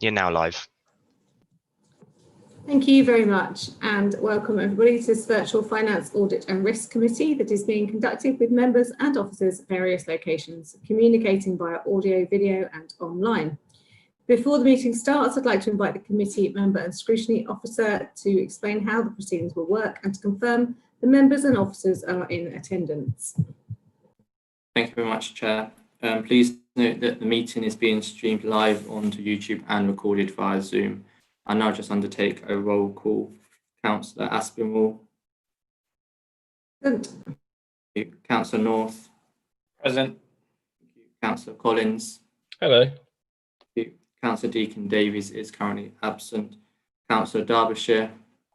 You're now live. Thank you very much, and welcome everybody to this virtual Finance, Audit and Risk Committee that is being conducted with members and officers at various locations, communicating via audio, video and online. Before the meeting starts, I'd like to invite the committee member and scrutiny officer to explain how the proceedings will work and to confirm the members and officers are in attendance. Thank you very much, Chair. Please note that the meeting is being streamed live onto YouTube and recorded via Zoom. I now just undertake a roll call. Councillor Aspinwall. Present. Councillor North. Present. Councillor Collins. Hello. Councillor Deacon Davies is currently absent. Councillor Derbyshire.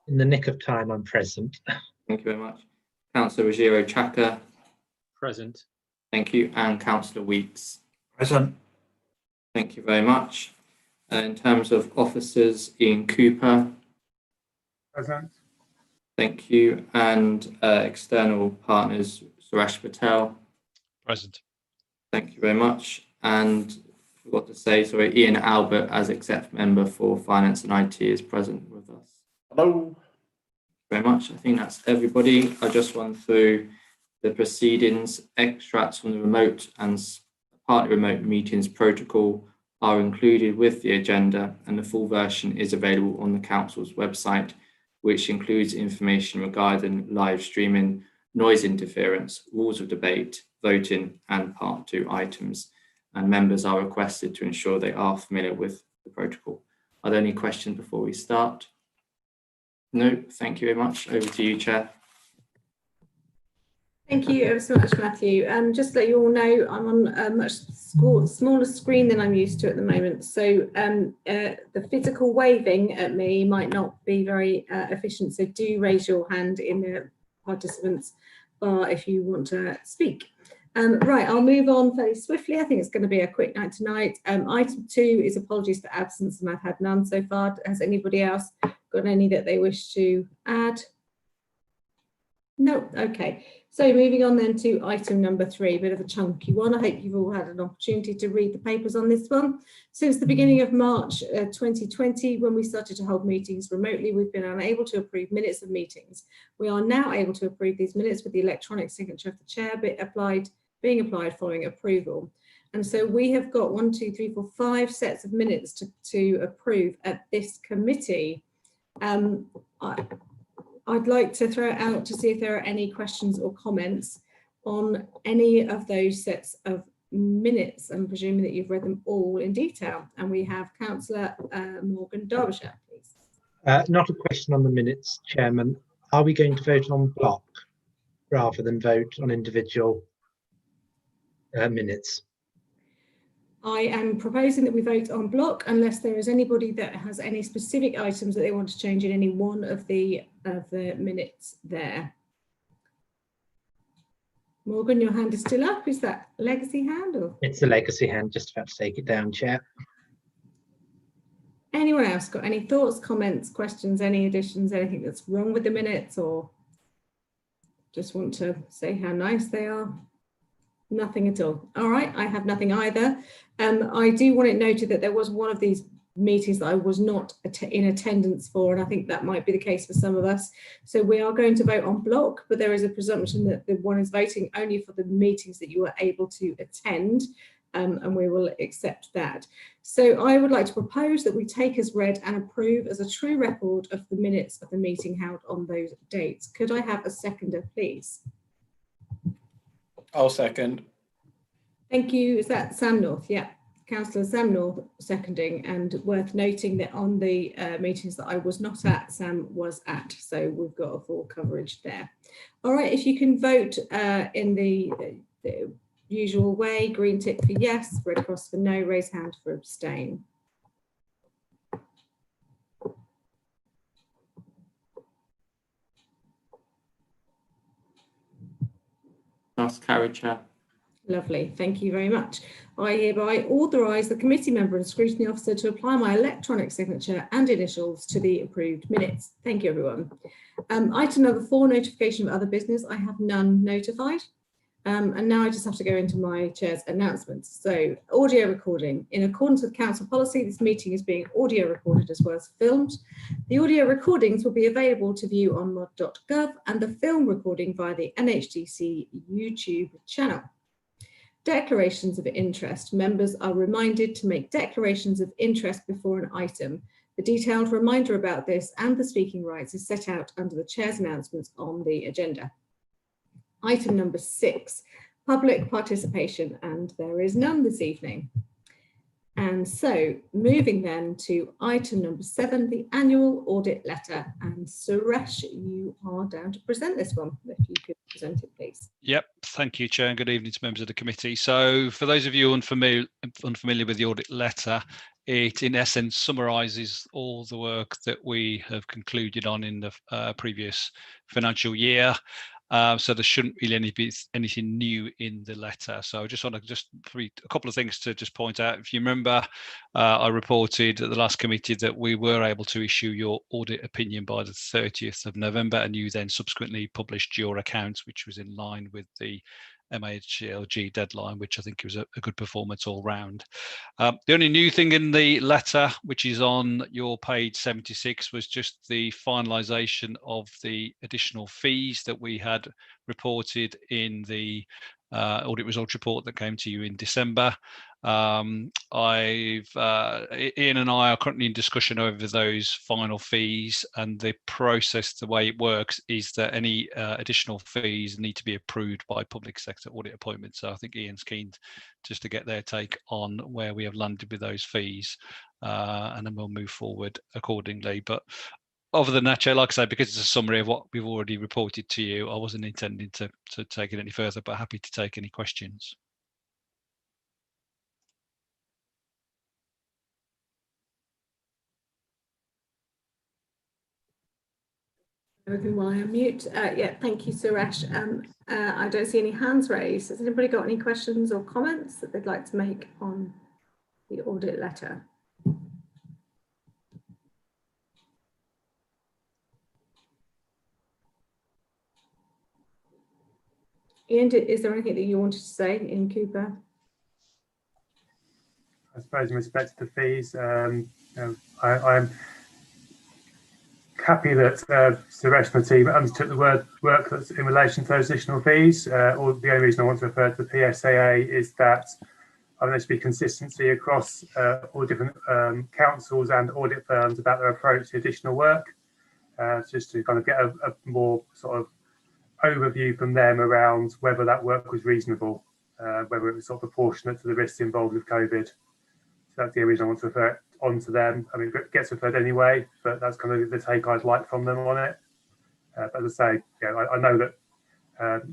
In the nick of time, I'm present. Thank you very much. Councillor Ruggiero Chaka. Present. Thank you. And Councillor Weeks. Present. Thank you very much. In terms of officers, Ian Cooper. Present. Thank you. And external partners, Suresh Patel. Present. Thank you very much. And forgot to say, sorry, Ian Albert as exec member for Finance and IT is present with us. Hello. Very much. I think that's everybody. I just run through the proceedings. Extracts from the remote and partly remote meetings protocol are included with the agenda, and the full version is available on the council's website, which includes information regarding live streaming, noise interference, rules of debate, voting and part 2 items. And members are requested to ensure they are familiar with the protocol. Are there any questions before we start? No, thank you very much. Over to you, Chair. Thank you ever so much, Matthew. Just to let you all know, I'm on a much smaller screen than I'm used to at the moment. So the physical waving at me might not be very efficient. So do raise your hand in the participants bar if you want to speak. Right, I'll move on fairly swiftly. I think it's going to be a quick night tonight. Item 2 is apologies for absence, and I've had none so far. Has anybody else got any that they wish to add? No, okay. So moving on then to item number 3, a bit of a chunky one. I hope you've all had an opportunity to read the papers on this one. Since the beginning of March 2020, when we started to hold meetings remotely, we've been unable to approve minutes of meetings. We are now able to approve these minutes with the electronic signature of the chair being applied following approval. And so we have got 1, 2, 3, 4, 5 sets of minutes to approve at this committee. I'd like to throw it out to see if there are any questions or comments on any of those sets of minutes. I'm presuming that you've read them all in detail. And we have Councillor Morgan Derbyshire, please. Not a question on the minutes, Chairman. Are we going to vote on block rather than vote on individual minutes? I am proposing that we vote on block unless there is anybody that has any specific items that they want to change in any one of the minutes there. Morgan, your hand is still up. Is that legacy hand? Or? It's the legacy hand, just about to take it down, Chair. Anyone else got any thoughts, comments, questions, any additions, anything that's wrong with the minutes, or just want to say how nice they are? Nothing at all. All right, I have nothing either. I do want it noted that there was one of these meetings that I was not in attendance for, and I think that might be the case for some of us. So we are going to vote on block, but there is a presumption that the one is voting only for the meetings that you were able to attend, and we will accept that. So I would like to propose that we take as read and approve as a true record of the minutes of the meeting held on those dates. Could I have a seconder, please? I'll second. Thank you. Is that Sam North? Yeah, Councillor Sam North seconding, and worth noting that on the meetings that I was not at, Sam was at, so we've got a full coverage there. All right, if you can vote in the usual way, green tick for yes, red cross for no, raise hand for abstain. That's carried, Chair. Lovely, thank you very much. I hereby authorise the committee member and scrutiny officer to apply my electronic signature and initials to the approved minutes. Thank you, everyone. Item number 4, notification of other business. I have none notified. And now I just have to go into my chair's announcements. So audio recording. In accordance with council policy, this meeting is being audio recorded as well as filmed. The audio recordings will be available to view on mod.gov and the film recording via the NHDC YouTube channel. Declarations of interest. Members are reminded to make declarations of interest before an item. The detailed reminder about this and the speaking rights is set out under the chair's announcements on the agenda. Item number 6, public participation, and there is none this evening. And so moving then to item number 7, the annual audit letter. And Suresh, you are down to present this one. If you could present it, please. Yep, thank you, Chair, and good evening to members of the committee. So for those of you unfamiliar with the audit letter, it in essence summarises all the work that we have concluded on in the previous financial year. So there shouldn't really be anything new in the letter. So I just want to read a couple of things to just point out. If you remember, I reported at the last committee that we were able to issue your audit opinion by the 30th of November, and you then subsequently published your accounts, which was in line with the MHLG deadline, which I think was a good performance all round. The only new thing in the letter, which is on your page 76, was just the finalisation of the additional fees that we had reported in the audit results report that came to you in December. Ian and I are currently in discussion over those final fees, and the process, the way it works, is that any additional fees need to be approved by public sector audit appointments. So I think Ian's keen just to get their take on where we have landed with those fees, and then we'll move forward accordingly. But other than that, Chair, like I say, because it's a summary of what we've already reported to you, I wasn't intending to take it any further, but happy to take any questions. Everything while I unmute. Yeah, thank you, Suresh. I don't see any hands raised. Has anybody got any questions or comments that they'd like to make on the audit letter? Ian, is there anything that you wanted to say in Cooper? I suppose in respect to the fees, I'm happy that Suresh and the team undertook the work that's in relation to those additional fees. Or the only reason I want to refer to the PSAA is that I want there to be consistency across all different councils and audit firms about their approach to additional work, just to kind of get a more sort of overview from them around whether that work was reasonable, whether it was sort of proportionate to the risks involved with COVID. So that's the only reason I want to refer it on to them. I mean, it gets referred anyway, but that's kind of the take I'd like from them on it. But as I say, yeah, I know that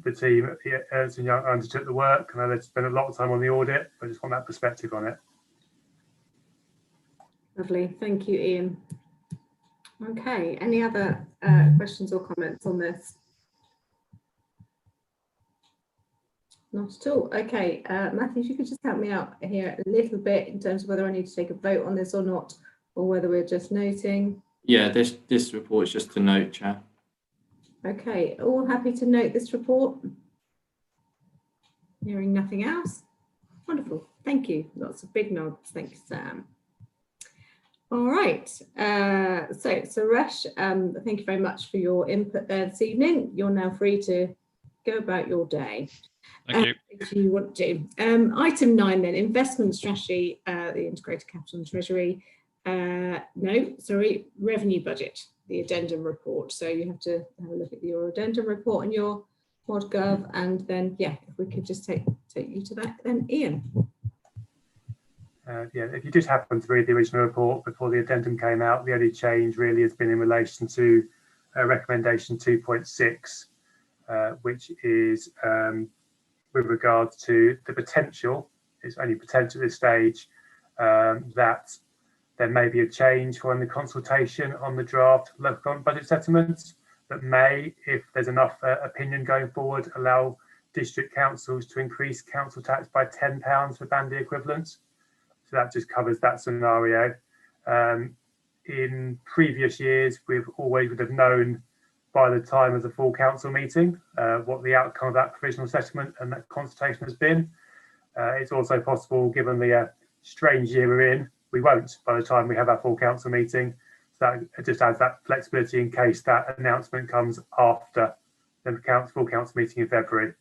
the team at Ernst & Young undertook the work. I know they've spent a lot of time on the audit, but I just want that perspective on it. Lovely, thank you, Ian. Okay, any other questions or comments on this? Not at all. Okay, Matthew, if you could just help me out here a little bit in terms of whether I need to take a vote on this or not, or whether we're just noting. Yeah, this report is just a note, Chair. Okay, all happy to note this report? Hearing nothing else? Wonderful, thank you. Lots of big nods. Thank you, Sam. All right, so Suresh, thank you very much for your input there this evening. You're now free to go about your day. Thank you. If you want to. Item 9 then, investment strategy, the integrated capital and treasury. No, sorry, revenue budget, the addendum report. So you have to have a look at your addendum report on your ModGov, and then, yeah, if we could just take you to that then, Ian. Yeah, if you just happen to read the original report before the addendum came out, the only change really has been in relation to recommendation 2.6, which is with regards to the potential, it's only potential at this stage, that there may be a change following the consultation on the draft local government budget settlements that may, if there's enough opinion going forward, allow district councils to increase council tax by £10 for bandy equivalents. So that just covers that scenario. In previous years, we've always would have known by the time of the full council meeting what the outcome of that provisional settlement and that consultation has been. It's also possible, given the strange year we're in, we won't by the time we have our full council meeting. So that just adds that flexibility in case that announcement comes after the full council meeting in February.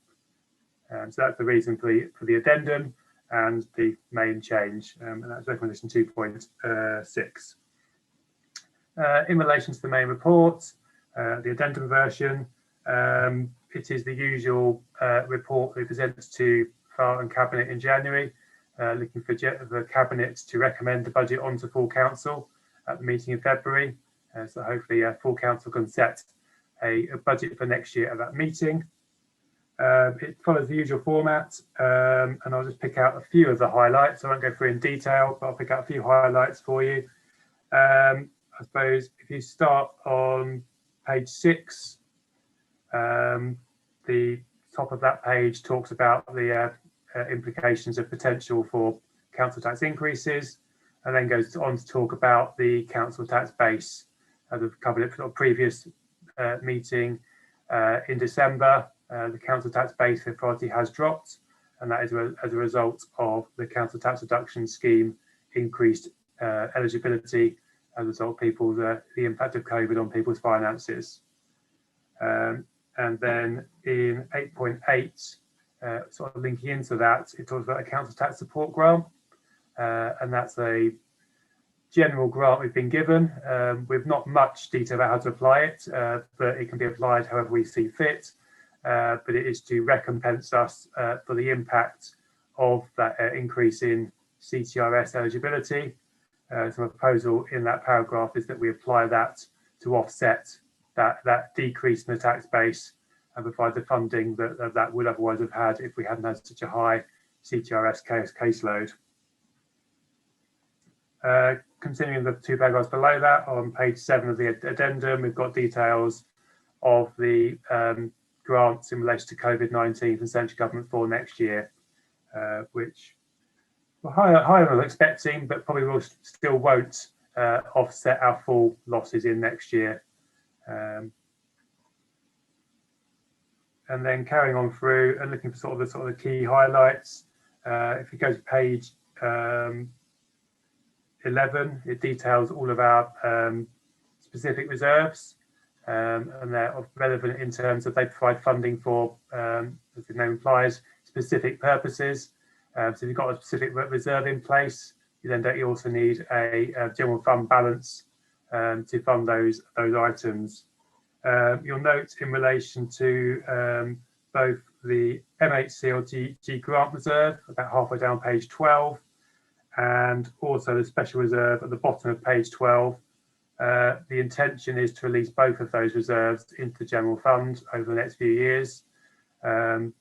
So that's the reason for the addendum and the main change, and that's recommendation 2.6. In relation to the main report, the addendum version, it is the usual report that we present to FAR and Cabinet in January, looking for the Cabinet to recommend the budget onto full council at the meeting in February. So hopefully full council can set a budget for next year at that meeting. It follows the usual format, and I'll just pick out a few of the highlights. I won't go through in detail, but I'll pick out a few highlights for you. I suppose if you start on page 6, the top of that page talks about the implications of potential for council tax increases, and then goes on to talk about the council tax base. As we've covered it for the previous meeting in December, the council tax base for authority has dropped, and that is as a result of the council tax reduction scheme increased eligibility as a result of people's the impact of COVID on people's finances. And then in 8.8, sort of linking into that, it talks about a council tax support grant, and that's a general grant we've been given with not much detail about how to apply it, but it can be applied however we see fit. But it is to recompense us for the impact of that increase in CTRS eligibility. So the proposal in that paragraph is that we apply that to offset that decrease in the tax base and provide the funding that would otherwise have had if we hadn't had such a high CTRS caseload. Continuing the 2 paragraphs below that, on page 7 of the addendum, we've got details of the grants in relation to COVID-19 from central government for next year, which were higher than I was expecting, but probably still won't offset our full losses in next year. And then carrying on through and looking for sort of the key highlights. If you go to page 11, it details all of our specific reserves, and they're relevant in terms of they provide funding for, as the name implies, specific purposes. So if you've got a specific reserve in place, you also need a general fund balance to fund those items. You'll note in relation to both the MHCLG grant reserve, about halfway down page 12, and also the special reserve at the bottom of page 12. The intention is to release both of those reserves into the general fund over the next few years. For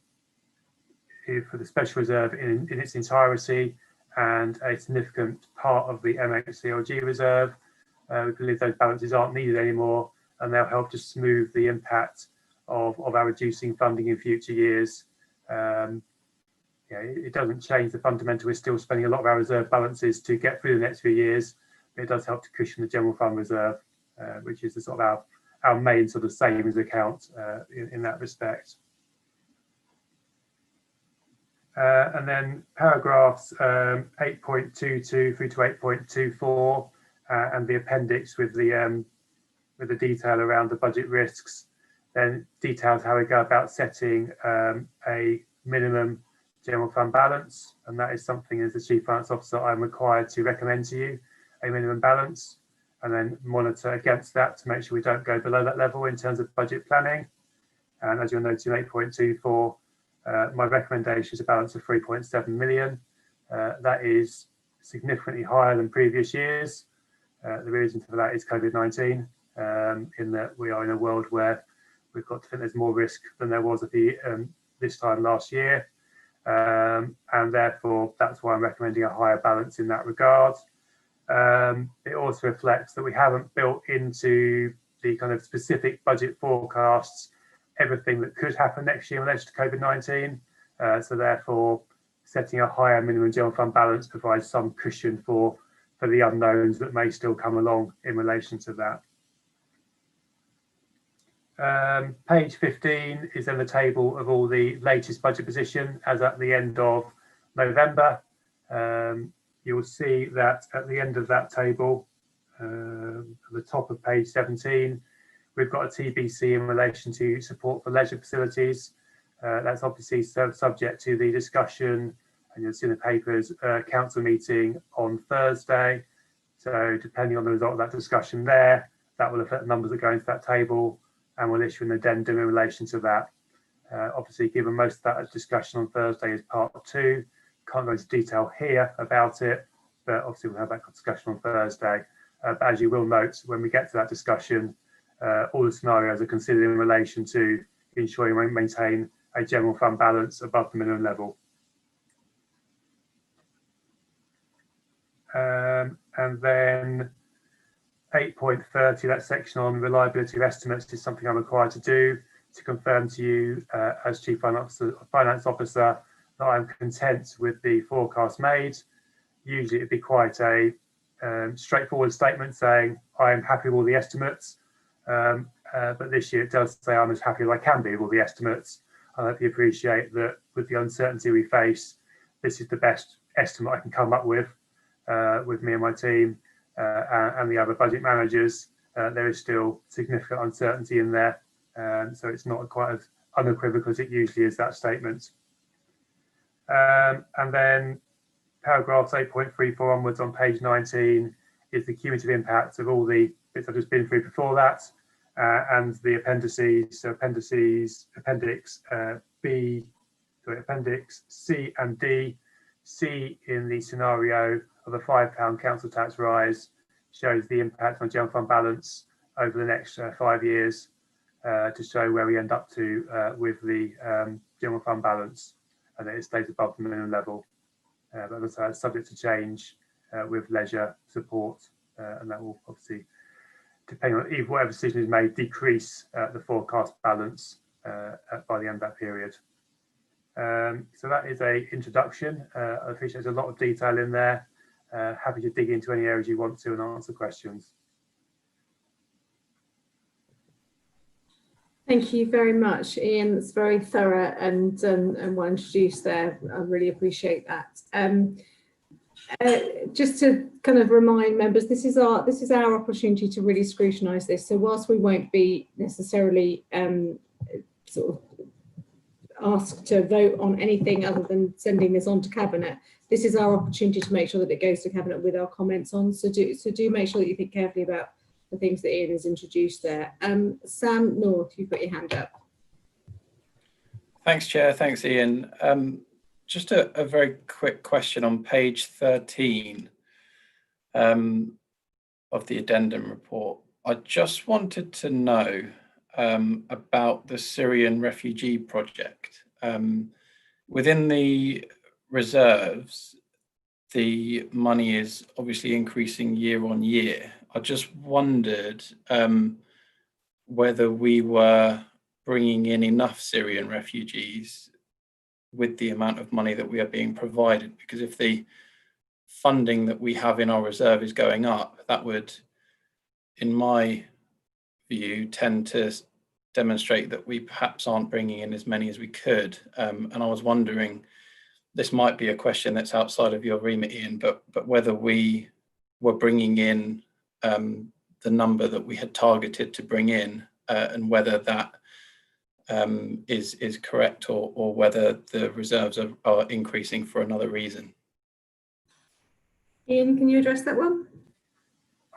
the special reserve in its entirety and a significant part of the MHCLG reserve, we believe those balances aren't needed anymore, and they'll help to smooth the impact of our reducing funding in future years. It doesn't change the fundamental. We're still spending a lot of our reserve balances to get through the next few years, but it does help to cushion the general fund reserve, which is the sort of our main sort of savings account in that respect. And then paragraphs 8.22 through to 8.24 and the appendix with the detail around the budget risks, then details how we go about setting a minimum general fund balance, and that is something as the Chief Finance Officer I'm required to recommend to you, a minimum balance, and then monitor against that to make sure we don't go below that level in terms of budget planning. And as you'll note in 8.24, my recommendation is a balance of 3.7 million. That is significantly higher than previous years. The reason for that is COVID-19, in that we are in a world where we've got to think there's more risk than there was at this time last year. And therefore, that's why I'm recommending a higher balance in that regard. It also reflects that we haven't built into the kind of specific budget forecasts everything that could happen next year in relation to COVID-19. So therefore, setting a higher minimum general fund balance provides some cushion for the unknowns that may still come along in relation to that. Page 15 is then the table of all the latest budget position as at the end of November. You'll see that at the end of that table, at the top of page 17, we've got a TBC in relation to support for leisure facilities. That's obviously subject to the discussion, and you'll see in the papers, council meeting on Thursday. So depending on the result of that discussion there, that will affect the numbers that go into that table, and we'll issue an addendum in relation to that. Obviously, given most of that discussion on Thursday is part 2, can't go into detail here about it, but obviously we'll have that discussion on Thursday. But as you will note, when we get to that discussion, all the scenarios are considered in relation to ensuring we maintain a general fund balance above the minimum level. And then 8.30, that section on reliability of estimates, is something I'm required to do to confirm to you as Chief Finance Officer that I'm content with the forecast made. Usually it'd be quite a straightforward statement saying I am happy with all the estimates, but this year it does say I'm as happy as I can be with all the estimates. I hope you appreciate that with the uncertainty we face, this is the best estimate I can come up with me and my team and the other budget managers. There is still significant uncertainty in there, so it's not quite as unequivocal as it usually is, that statement. And then paragraphs 8.34 onwards on page 19 is the cumulative impact of all the bits I've just been through before that, and the appendices. So appendix appendix C and D. C, in the scenario of a £5 council tax rise, shows the impact on general fund balance over the next 5 years, to show where we end up to with the general fund balance, and it stays above the minimum level. But as I say, it's subject to change with leisure support, and that will obviously, depending on whatever decision is made, decrease the forecast balance by the end of that period. So that is an introduction. I appreciate there's a lot of detail in there. Happy to dig into any areas you want to and answer questions. Thank you very much, Ian. It's very thorough and well introduced there. I really appreciate that. Just to kind of remind members, this is our opportunity to really scrutinise this. So whilst we won't be necessarily sort of asked to vote on anything other than sending this on to Cabinet, this is our opportunity to make sure that it goes to Cabinet with our comments on. So do make sure that you think carefully about the things that Ian has introduced there. Sam North, you've got your hand up. Thanks, Chair. Thanks, Ian. Just a very quick question on page 13 of the addendum report. I just wanted to know about the Syrian refugee project. Within the reserves, the money is obviously increasing year on year. I just wondered whether we were bringing in enough Syrian refugees with the amount of money that we are being provided, because if the funding that we have in our reserve is going up, that would, in my view, tend to demonstrate that we perhaps aren't bringing in as many as we could. And I was wondering, this might be a question that's outside of your remit, Ian, but whether we were bringing in the number that we had targeted to bring in, and whether that is correct, or whether the reserves are increasing for another reason. Ian, can you address that one?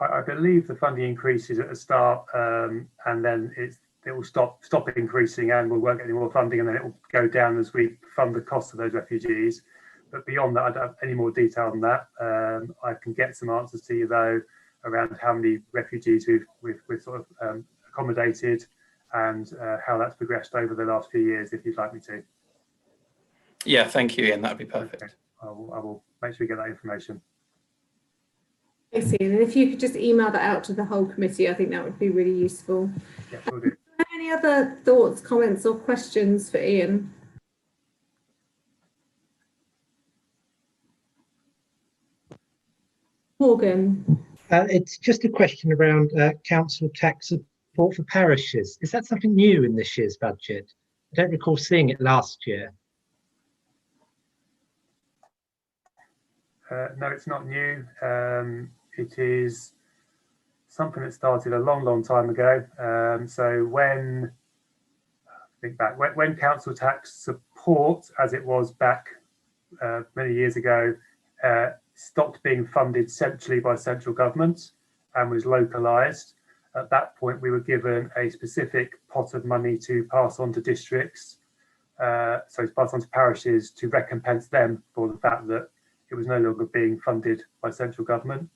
I believe the funding increases at the start, and then it will stop increasing, and we won't get any more funding, and then it will go down as we fund the cost of those refugees. But beyond that, I don't have any more detail than that. I can get some answers to you though around how many refugees we've sort of accommodated, and how that's progressed over the last few years, if you'd like me to. Yeah, thank you, Ian. That'd be perfect. Okay. I will make sure we get that information. Thanks, Ian. And if you could just email that out to the whole committee, I think that would be really useful. Yeah, will do. Any other thoughts, comments, or questions for Ian? Morgan. It's just a question around council tax support for parishes. Is that something new in this year's budget? I don't recall seeing it last year. No, it's not new. It is something that started a long time ago. So when, think back, when council tax support, as it was back many years ago, stopped being funded centrally by central government and was localised. At that point, we were given a specific pot of money to pass on to districts, so to pass on to parishes to recompense them for the fact that it was no longer being funded by central government.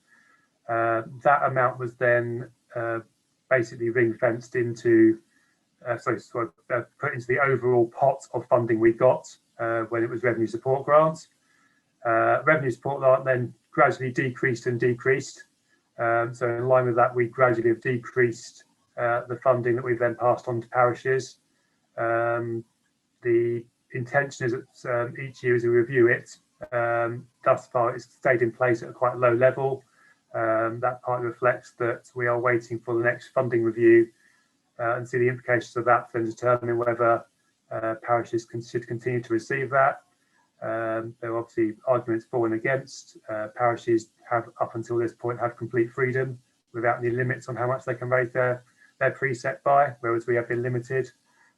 That amount was then basically ring-fenced into, put into the overall pot of funding we got when it was revenue support grants. Revenue support grant then gradually decreased and decreased. So in line with that, we gradually have decreased the funding that we've then passed on to parishes. The intention is that each year as we review it, thus far it's stayed in place at a quite low level. That partly reflects that we are waiting for the next funding review and see the implications of that, then determine whether parishes should continue to receive that. There are obviously arguments for and against. Parishes have, up until this point, had complete freedom without any limits on how much they can raise their preset by, whereas we have been limited.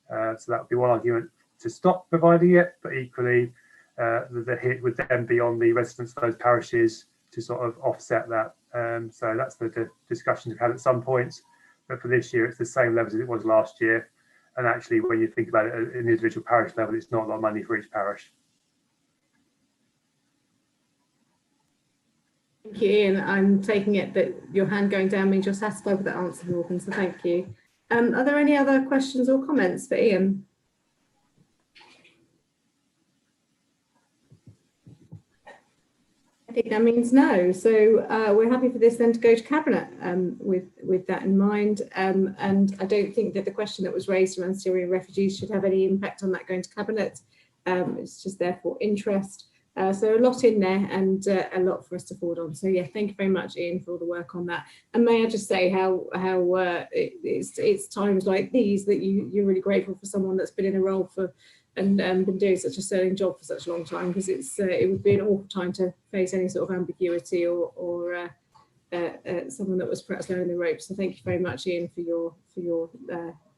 So that would be one argument to stop providing it, but equally the hit would then be on the residents of those parishes to sort of offset that. So that's the discussion we've had at some points, but for this year it's the same level as it was last year. And actually, when you think about it at an individual parish level, it's not a lot of money for each parish. Thank you, Ian. I'm taking it that your hand going down means you're satisfied with that answer, Morgan, so thank you. Are there any other questions or comments for Ian? I think that means no. So we're happy for this then to go to Cabinet with that in mind. And I don't think that the question that was raised around Syrian refugees should have any impact on that going to Cabinet. It's just there for interest. So a lot in there and a lot for us to forward on. So yeah, thank you very much, Ian, for all the work on that. And may I just say how it's times like these that you're really grateful for someone that's been in a role for and been doing such a sterling job for such a long time, because it would be an awful time to face any sort of ambiguity or someone that was perhaps learning the ropes. So thank you very much, Ian, for your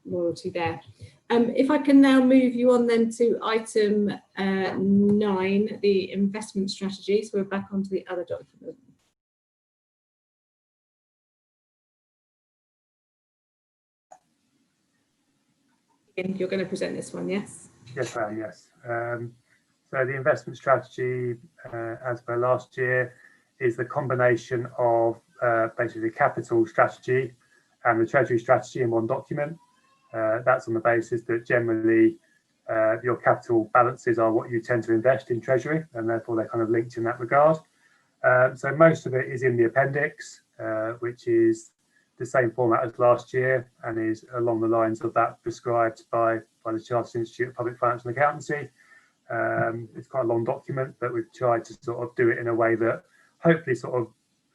loyalty there. If I can now move you on then to item 9, the investment strategy. So we're back onto the other document. You're going to present this one, yes? Yes, I am, yes. So the investment strategy, as per last year, is the combination of basically the capital strategy and the treasury strategy in one document. That's on the basis that generally your capital balances are what you tend to invest in treasury, and therefore they're kind of linked in that regard. So most of it is in the appendix, which is the same format as last year and is along the lines of that prescribed by the Chartered Institute of Public Finance and Accountancy. It's quite a long document, but we've tried to sort of do it in a way that hopefully sort of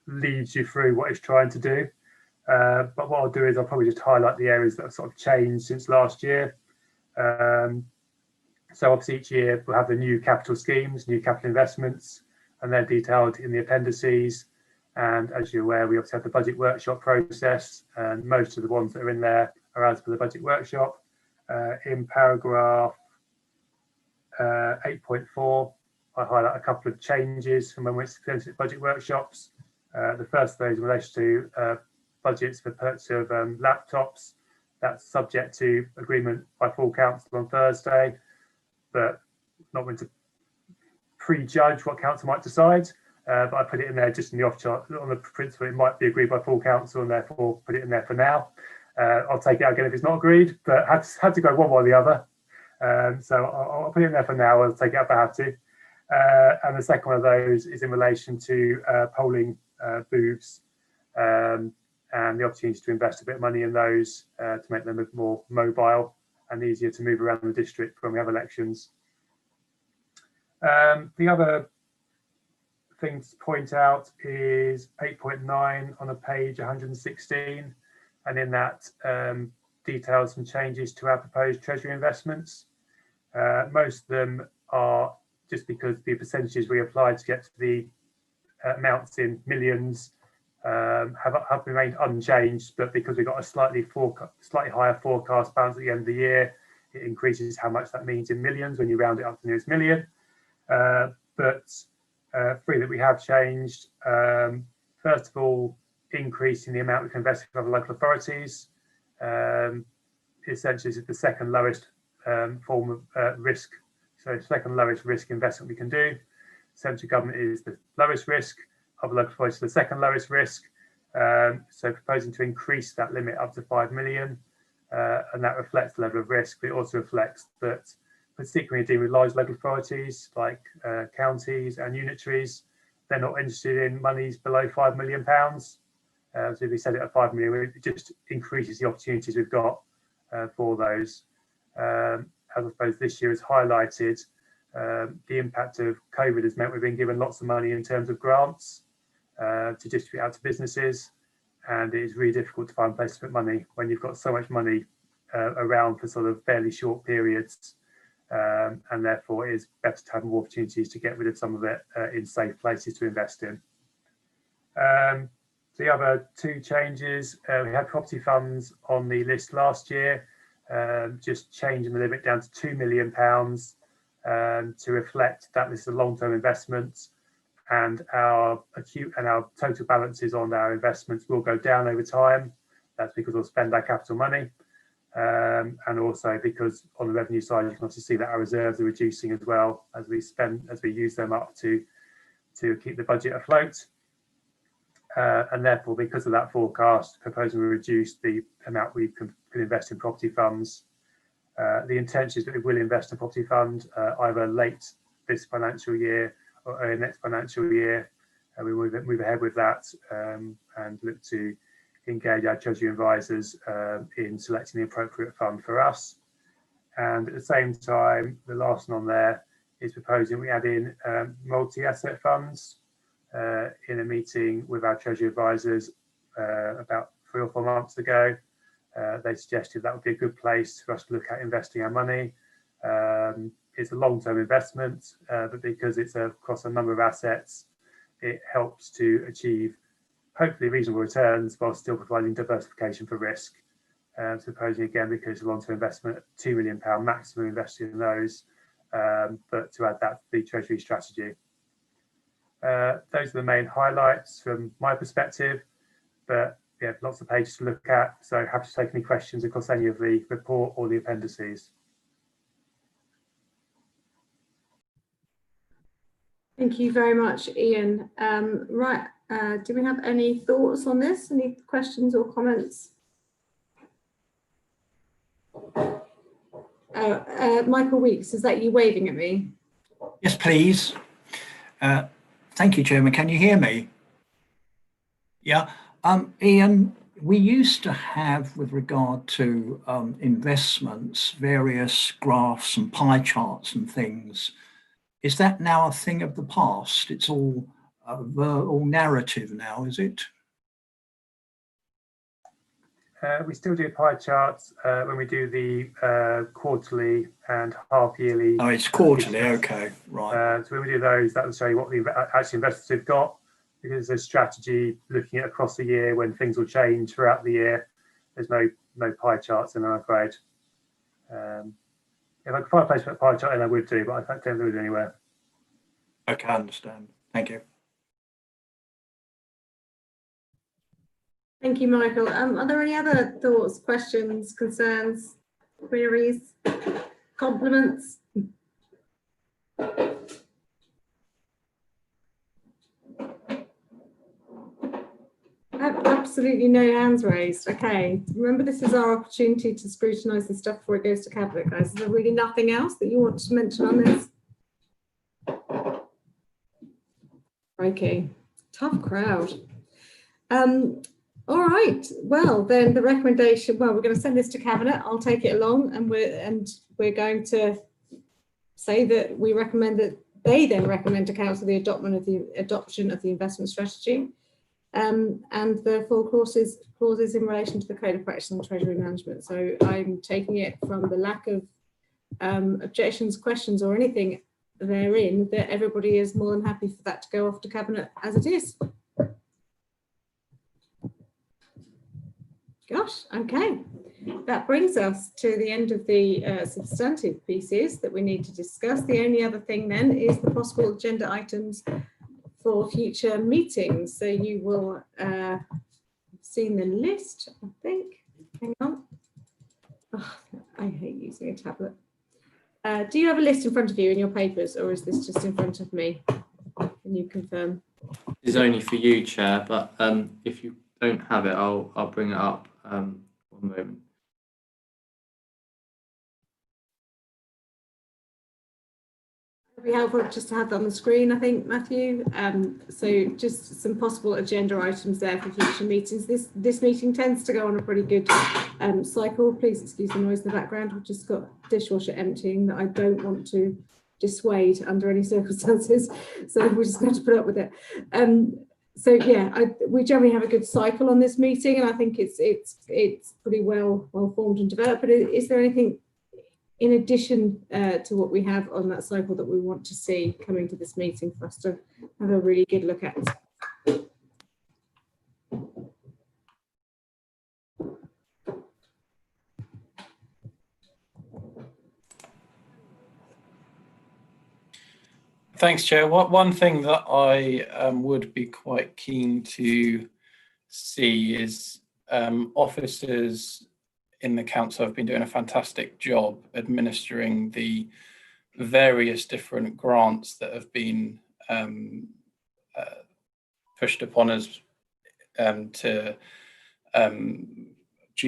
leads you through what it's trying to do. But what I'll do is I'll probably just highlight the areas that have sort of changed since last year. So obviously each year we'll have the new capital schemes, new capital investments, and they're detailed in the appendices. And as you're aware, we obviously have the budget workshop process, and most of the ones that are in there are as per the budget workshop. In paragraph 8.4, I highlight a couple of changes from when we presented budget workshops. The first of those in relation to budgets for purchase of laptops. That's subject to agreement by full council on Thursday, but not going to prejudge what council might decide. But I put it in there just in the off chart on the principle it might be agreed by full council, and therefore put it in there for now. I'll take it out again if it's not agreed, but had to go one way or the other. So I'll put it in there for now. I'll take it out if I have to. And the second one of those is in relation to polling booths and the opportunity to invest a bit of money in those to make them more mobile and easier to move around the district when we have elections. The other thing to point out is 8.9 on a page 116. and in that details some changes to our proposed Treasury investments. Most of them are just because the percentages we applied to get to the amounts in millions have remained unchanged, but because we've got a slightly higher forecast balance at the end of the year, it increases how much that means in millions when you round it up to the nearest million. But three that we have changed, first of all, increasing the amount we can invest in other local authorities. Essentially, this is the second lowest form of risk, so second lowest risk investment we can do. Central government is the lowest risk, other local authorities the second lowest risk. So proposing to increase that limit up to 5 million, and that reflects the level of risk, but it also reflects that, particularly dealing with large local authorities like counties and unitaries, they're not interested in monies below £5 million. So if we set it at 5 million, it just increases the opportunities we've got for those. As I suppose this year has highlighted, the impact of COVID has meant we've been given lots of money in terms of grants to distribute out to businesses, and it is really difficult to find places to put money when you've got so much money around for sort of fairly short periods, and therefore it is better to have more opportunities to get rid of some of it in safe places to invest in. The other two changes, we had property funds on the list last year, just changing the limit down to £2 million to reflect that this is a long-term investment, and our total balances on our investments will go down over time. That's because we'll spend our capital money, and also because on the revenue side, you can also see that our reserves are reducing as well as we use them up to keep the budget afloat. And therefore, because of that forecast, proposing we reduce the amount we can invest in property funds. The intention is that we will invest in property fund either late this financial year or early next financial year. And we will move ahead with that and look to engage our Treasury advisors in selecting the appropriate fund for us. And at the same time, the last one on there is proposing we add in multi-asset funds. In a meeting with our Treasury advisors about 3 or 4 months ago, they suggested that would be a good place for us to look at investing our money. It's a long-term investment, but because it's across a number of assets, it helps to achieve hopefully reasonable returns while still providing diversification for risk. Supposing again, because it's a long-term investment, £2 million maximum invested in those, but to add that to the Treasury strategy. Those are the main highlights from my perspective, but yeah, lots of pages to look at, so happy to take any questions across any of the report or the appendices. Thank you very much, Ian. Right, do we have any thoughts on this? Any questions or comments? Michael Weeks, is that you waving at me? Yes, please. Thank you, Chairman. Can you hear me? Yeah. Ian, we used to have, with regard to investments, various graphs and pie charts and things. Is that now a thing of the past? It's all narrative now, is it? We still do pie charts when we do the quarterly and half yearly. Oh, it's quarterly, okay, right. So when we do those, that will show you what the actual investors have got, because there's a strategy looking at across the year when things will change throughout the year. There's no pie charts in, I'm afraid. If I could find a place for a pie chart, then I would do, but I don't do it anywhere. Okay, I understand. Thank you. Thank you, Michael. Are there any other thoughts, questions, concerns, queries, compliments? I have absolutely no hands raised. Okay, remember this is our opportunity to scrutinise this stuff before it goes to Cabinet, guys. Is there really nothing else that you want to mention on this? Okay, tough crowd. All right, well then the recommendation, well, we're going to send this to Cabinet. I'll take it along, and we're going to say that we recommend that they then recommend to Council the adoption of the investment strategy. and the full clauses in relation to the Code of Practice on Treasury Management. So I'm taking it from the lack of objections, questions or anything therein that everybody is more than happy for that to go off to Cabinet as it is. Gosh, okay. That brings us to the end of the substantive pieces that we need to discuss. The only other thing then is the possible agenda items for future meetings. So you will have seen the list, I think. Hang on. Oh, I hate using a tablet. Do you have a list in front of you in your papers, or is this just in front of me? Can you confirm? It's only for you, Chair, but if you don't have it, I'll bring it up. One moment. It'd be helpful just to have that on the screen, I think, Matthew. So just some possible agenda items there for future meetings. This meeting tends to go on a pretty good cycle. Please excuse the noise in the background. We've just got dishwasher emptying that I don't want to dissuade under any circumstances. So we're just going to put up with it. So yeah, we generally have a good cycle on this meeting, and I think it's pretty well formed and developed. But is there anything in addition to what we have on that cycle that we want to see coming to this meeting for us to have a really good look at? Thanks, Chair. One thing that I would be quite keen to see is officers in the council have been doing a fantastic job administering the various different grants that have been pushed upon us due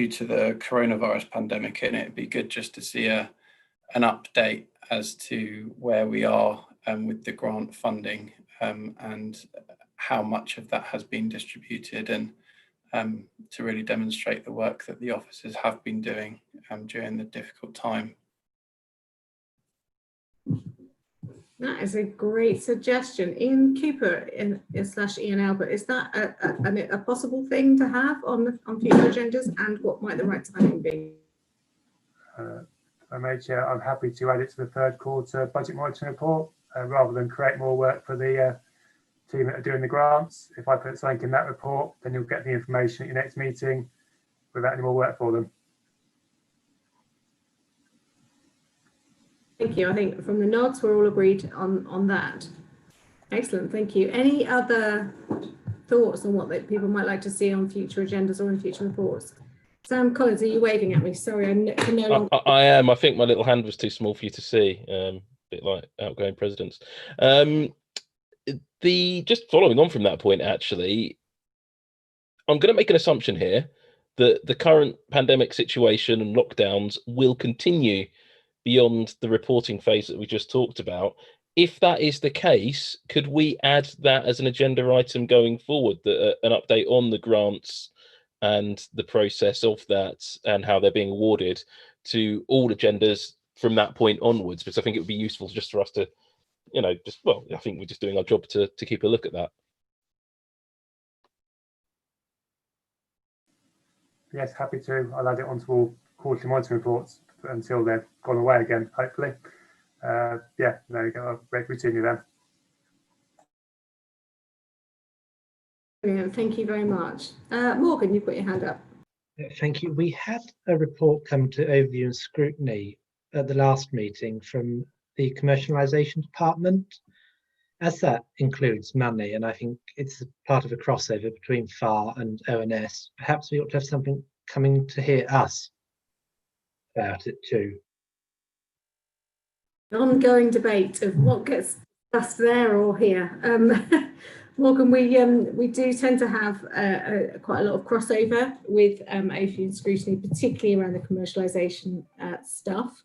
to the coronavirus pandemic, and it'd be good just to see an update as to where we are with the grant funding and how much of that has been distributed, and to really demonstrate the work that the officers have been doing during the difficult time. That is a great suggestion. Ian Cooper / Ian Albert, is that a possible thing to have on future agendas, and what might the right timing be? Chair, I'm happy to add it to the third quarter budget monitoring report rather than create more work for the team that are doing the grants. If I put something in that report, then you'll get the information at your next meeting without any more work for them. Thank you. I think from the nods, we're all agreed on that. Excellent. Thank you. Any other thoughts on what people might like to see on future agendas or in future reports? Sam Collins, are you waving at me? Sorry, I am. I think my little hand was too small for you to see. A bit like outgoing presidents. Just following on from that point, actually, I'm going to make an assumption here that the current pandemic situation and lockdowns will continue beyond the reporting phase that we just talked about. If that is the case, could we add that as an agenda item going forward, that an update on the grants and the process of that and how they're being awarded to all agendas from that point onwards? Because I think it would be useful just for us to, I think we're just doing our job to keep a look at that. Yes, happy to. I'll add it onto all quarterly monitoring reports until they've gone away again, hopefully. Yeah, there you go. I'll continue then. Brilliant. Thank you very much. Morgan, you've got your hand up. Thank you. We had a report come to overview and scrutiny at the last meeting from the commercialisation department. As that includes money, and I think it's part of a crossover between FAR and ONS, perhaps we ought to have something coming to hear us about it too. An ongoing debate of what gets discussed there or here. Morgan, we do tend to have quite a lot of crossover with overview and scrutiny, particularly around the commercialisation stuff.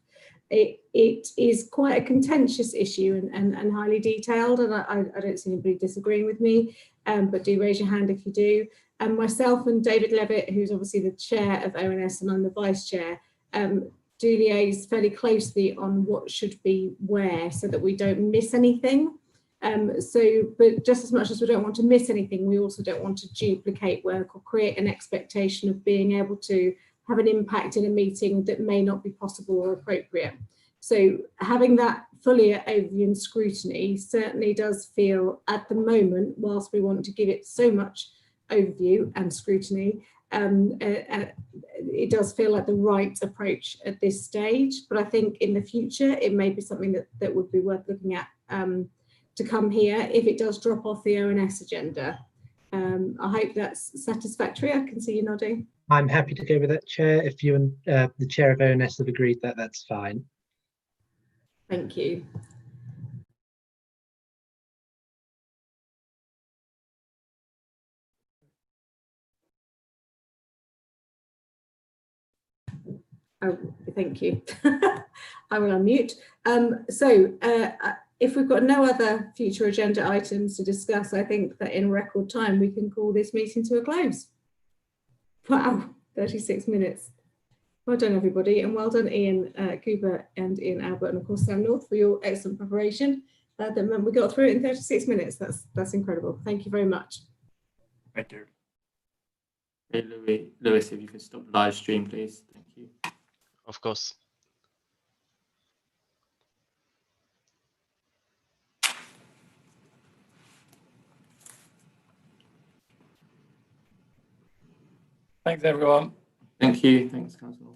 It is quite a contentious issue and highly detailed, and I don't see anybody disagreeing with me, but do raise your hand if you do. And myself and David Levitt, who's obviously the chair of ONS and I'm the vice chair, do liaise fairly closely on what should be where so that we don't miss anything. But just as much as we don't want to miss anything, we also don't want to duplicate work or create an expectation of being able to have an impact in a meeting that may not be possible or appropriate. So having that fully overview and scrutiny certainly does feel at the moment, whilst we want to give it so much overview and scrutiny, it does feel like the right approach at this stage. But I think in the future, it may be something that would be worth looking at to come here if it does drop off the ONS agenda. I hope that's satisfactory. I can see you nodding. I'm happy to go with that, Chair. If you and the Chair of ONS have agreed that, that's fine. Thank you. Oh, thank you. I will unmute. If we've got no other future agenda items to discuss, I think that in record time we can call this meeting to a close. Wow, 36 minutes. Well done, everybody, and well done, Ian Cooper and Ian Albert, and of course Sam North, for your excellent preparation. That meant we got through it in 36 minutes. That's incredible. Thank you very much. Thank you. Hey, Lewis, if you could stop the live stream, please. Thank you. Of course. Thanks, everyone. Thank you. Thanks, Councillor.